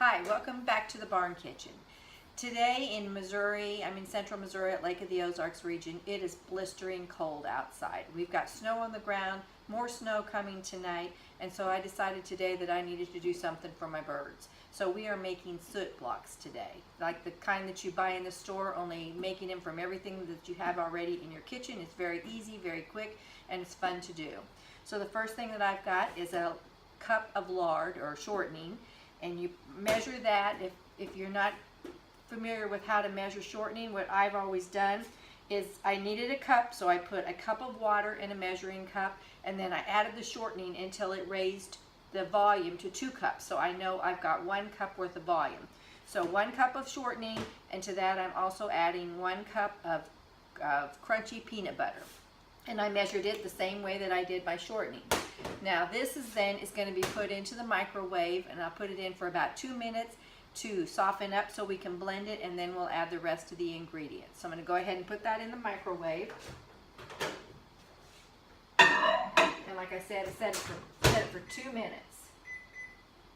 Hi, welcome back to the Barn Kitchen. Today in Missouri, I'm in central Missouri at Lake of the Ozarks region. It is blistering cold outside. We've got snow on the ground, more snow coming tonight, and so I decided today that I needed to do something for my birds. So we are making suet blocks today, like the kind that you buy in the store, only making them from everything that you have already in your kitchen. It's very easy, very quick, and it's fun to do. So the first thing that I've got is a cup of lard or shortening, and you measure that. If you're not familiar with how to measure shortening, what I've always done is I needed a cup, so I put a cup of water in a measuring cup, and then I added the shortening until it raised the volume to 2 cups, so I know I've got 1 cup worth of volume. So 1 cup of shortening, and to that I'm also adding 1 cup of crunchy peanut butter, and I measured it the same way that I did my shortening. Now this is going to be put into the microwave, and I'll put it in for about 2 minutes to soften up so we can blend it, and then we'll add the rest of the ingredients. So I'm going to go ahead and put that in the microwave. And like I said, set it for 2 minutes.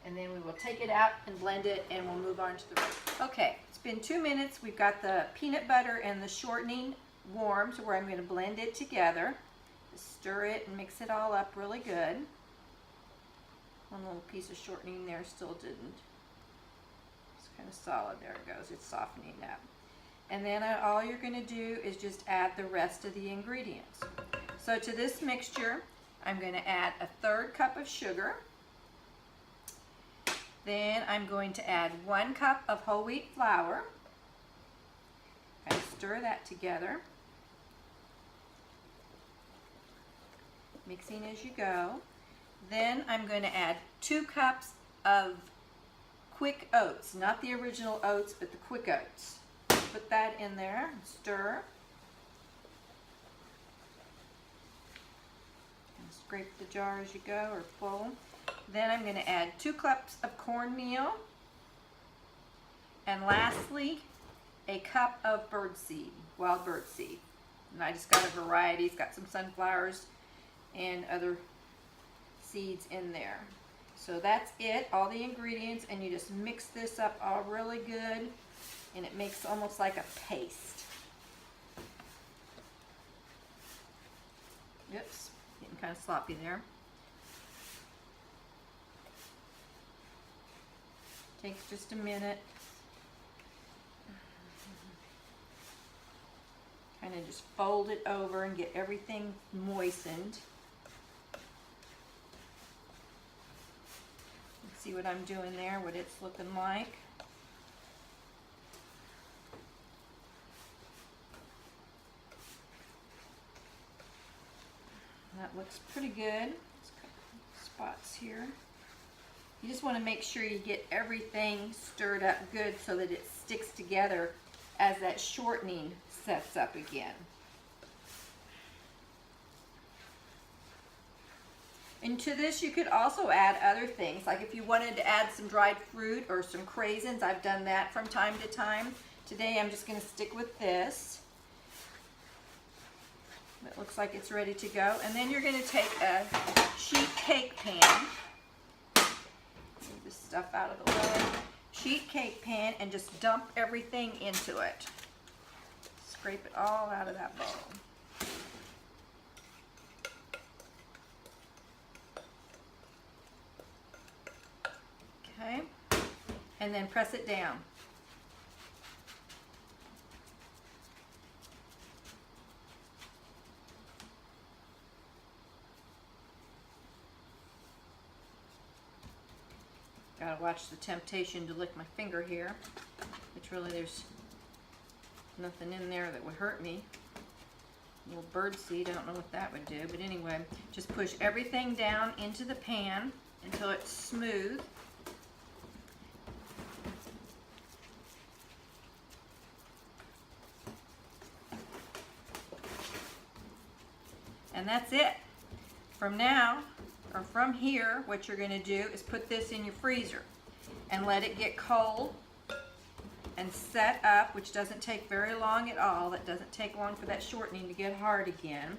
And then we will take it out and blend it, and we'll move on to the rest. Okay, it's been 2 minutes. We've got the peanut butter and the shortening warm, so where I'm going to blend it together. Just stir it and mix it all up really good. One little piece of shortening there still didn't. It's kind of solid. There it goes. It's softening up. And then all you're going to do is just add the rest of the ingredients. So to this mixture, I'm going to add a 1/3 cup of sugar. Then I'm going to add 1 cup of whole wheat flour. And stir that together. Mixing as you go. Then I'm going to add 2 cups of quick oats, not the original oats, but the quick oats. Put that in there and stir. And scrape the jar as you go, or full. Then I'm going to add 2 cups of cornmeal. And lastly, a cup of birdseed, wild birdseed. And I just got a variety. It's got some sunflowers and other seeds in there. So that's it, all the ingredients, and you just mix this up all really good, and it makes almost like a paste. Oops, getting kind of sloppy there. Takes just a minute. Kind of just fold it over and get everything moistened. See what I'm doing there, what it's looking like. That looks pretty good. There's a couple spots here. You just want to make sure you get everything stirred up good so that it sticks together as that shortening sets up again. And to this you could also add other things, like if you wanted to add some dried fruit or some craisins. I've done that from time to time. Today I'm just going to stick with this. It looks like it's ready to go. And then you're going to take a sheet cake pan. Move this stuff out of the way. Sheet cake pan, and just dump everything into it. Scrape it all out of that bowl. Okay, and then press it down. Gotta watch the temptation to lick my finger here, which really there's nothing in there that would hurt me. A little bird seed, I don't know what that would do, but anyway, just push everything down into the pan until it's smooth. And that's it. From now, or from here, what you're going to do is put this in your freezer and let it get cold and set up, which doesn't take very long at all. It doesn't take long for that shortening to get hard again.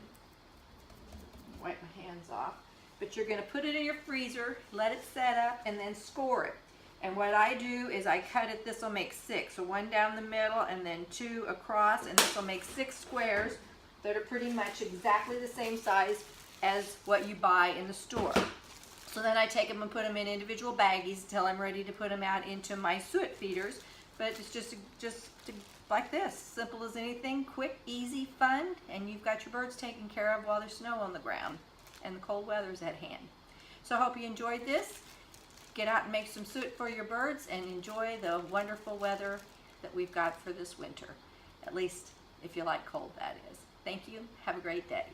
Wipe my hands off. But you're going to put it in your freezer, let it set up, and then score it. And what I do is I cut it, this will make 6. So 1 down the middle and then 2 across, and this will make 6 squares that are pretty much exactly the same size as what you buy in the store. So then I take them and put them in individual baggies until I'm ready to put them out into my suet feeders. But it's just like this, simple as anything, quick, easy, fun, and you've got your birds taken care of while there's snow on the ground and the cold weather's at hand. So I hope you enjoyed this. Get out and make some suet for your birds and enjoy the wonderful weather that we've got for this winter. At least if you like cold, that is. Thank you. Have a great day.